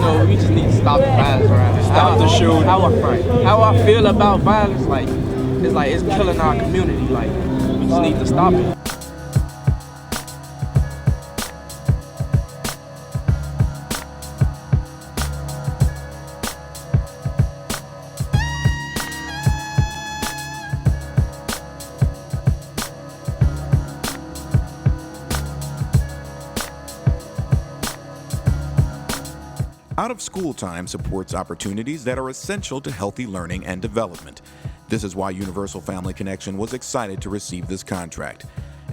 So we just need to stop the violence around here. Stop the shooting. How I feel about violence, it's killing our community. Like, we just need to stop it. Out-of-school time supports opportunities that are essential to healthy learning and development. This is why Universal Family Connection was excited to receive this contract.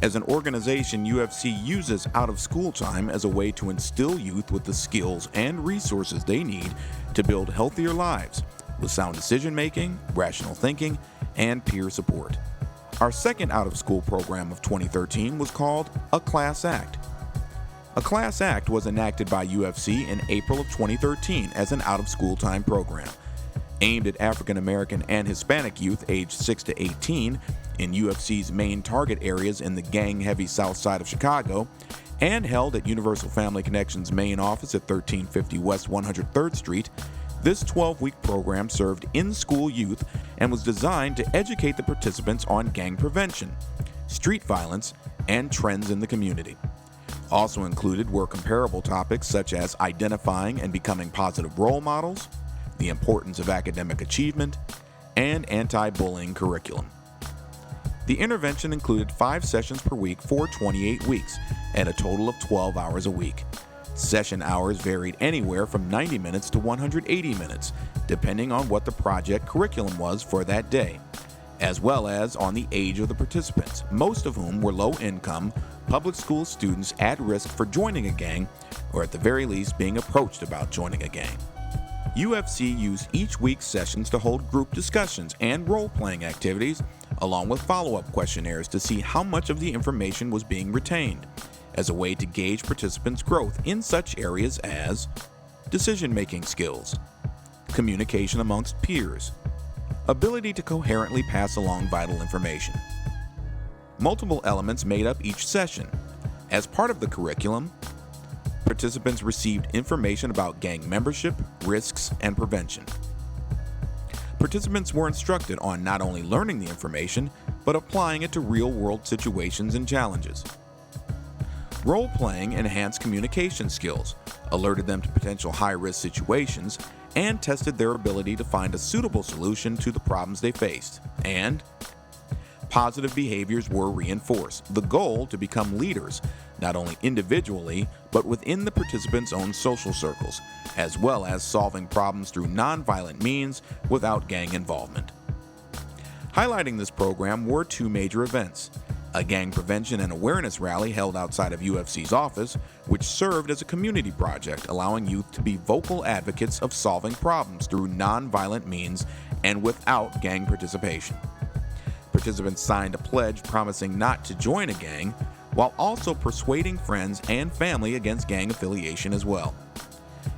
As an organization, UFC uses out-of-school time as a way to instill youth with the skills and resources they need to build healthier lives with sound decision-making, rational thinking, and peer support. Our second out-of-school program of 2013 was called A Class Act. A Class Act was enacted by UFC in April of 2013 as an out-of-school time program, aimed at African American and Hispanic youth aged 6 to 18 in UFC's main target areas in the gang-heavy south side of Chicago, and held at Universal Family Connection's main office at 1350 West 103rd Street. This 12-week program served in-school youth and was designed to educate the participants on gang prevention, street violence, and trends in the community. Also included were comparable topics such as identifying and becoming positive role models, the importance of academic achievement, and anti-bullying curriculum. The intervention included 5 sessions per week for 28 weeks, at a total of 12 hours a week. Session hours varied anywhere from 90 minutes to 180 minutes, depending on what the project curriculum was for that day, as well as on the age of the participants, most of whom were low-income, public school students at risk for joining a gang, or at the very least being approached about joining a gang. UFC used each week's sessions to hold group discussions and role-playing activities, along with follow-up questionnaires to see how much of the information was being retained, as a way to gauge participants' growth in such areas as decision-making skills, communication amongst peers, ability to coherently pass along vital information. Multiple elements made up each session. As part of the curriculum, participants received information about gang membership, risks, and prevention. Participants were instructed on not only learning the information, but applying it to real-world situations and challenges. Role-playing enhanced communication skills, alerted them to potential high-risk situations, and tested their ability to find a suitable solution to the problems they faced. And positive behaviors were reinforced, the goal to become leaders, not only individually, but within the participants' own social circles, as well as solving problems through nonviolent means without gang involvement. Highlighting this program were 2 major events: a gang prevention and awareness rally held outside of UFC's office, which served as a community project allowing youth to be vocal advocates of solving problems through nonviolent means and without gang participation. Participants signed a pledge promising not to join a gang, while also persuading friends and family against gang affiliation as well.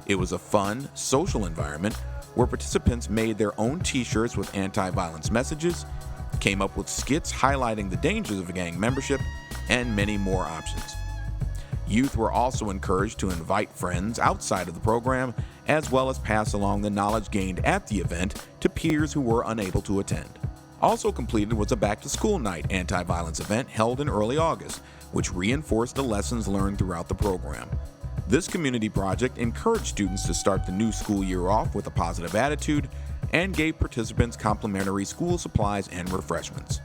It was a fun, social environment where participants made their own t-shirts with anti-violence messages, came up with skits highlighting the dangers of gang membership, and many more options. Youth were also encouraged to invite friends outside of the program, as well as pass along the knowledge gained at the event to peers who were unable to attend. Also completed was a back-to-school night anti-violence event held in early August, which reinforced the lessons learned throughout the program. This community project encouraged students to start the new school year off with a positive attitude and gave participants complimentary school supplies and refreshments.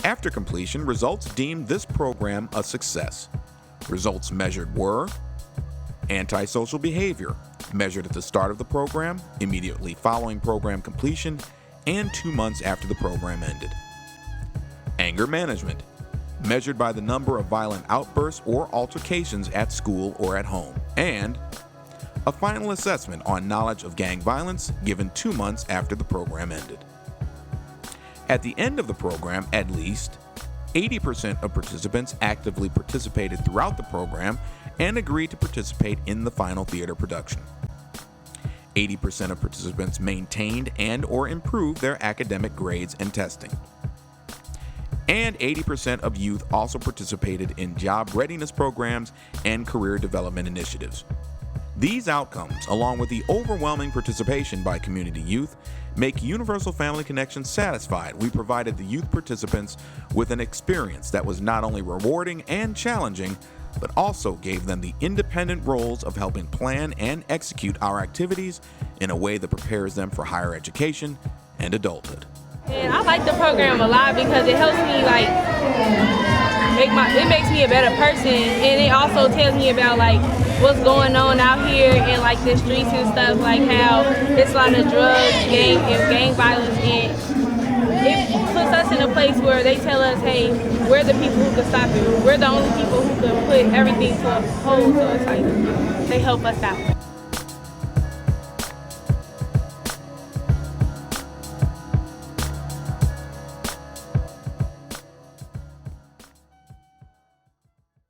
After completion, results deemed this program a success. Results measured were antisocial behavior, measured at the start of the program, immediately following program completion, and 2 months after the program ended. Anger management, measured by the number of violent outbursts or altercations at school or at home. And a final assessment on knowledge of gang violence given 2 months after the program ended. At the end of the program, at least 80% of participants actively participated throughout the program and agreed to participate in the final theater production. 80% of participants maintained and or improved their academic grades and testing. And 80% of youth also participated in job readiness programs and career development initiatives. These outcomes, along with the overwhelming participation by community youth, make Universal Family Connection satisfied we provided the youth participants with an experience that was not only rewarding and challenging, but also gave them the independent roles of helping plan and execute our activities in a way that prepares them for higher education and adulthood. And I like the program a lot because it helps me it makes me a better person, and it also tells me about what's going on out here in the streets and stuff, how it's a lot of drugs, gang violence, and it puts us in a place where they tell us, hey, we're the people who can stop it. We're the only people who can put everything to a hold, so it's they help us out.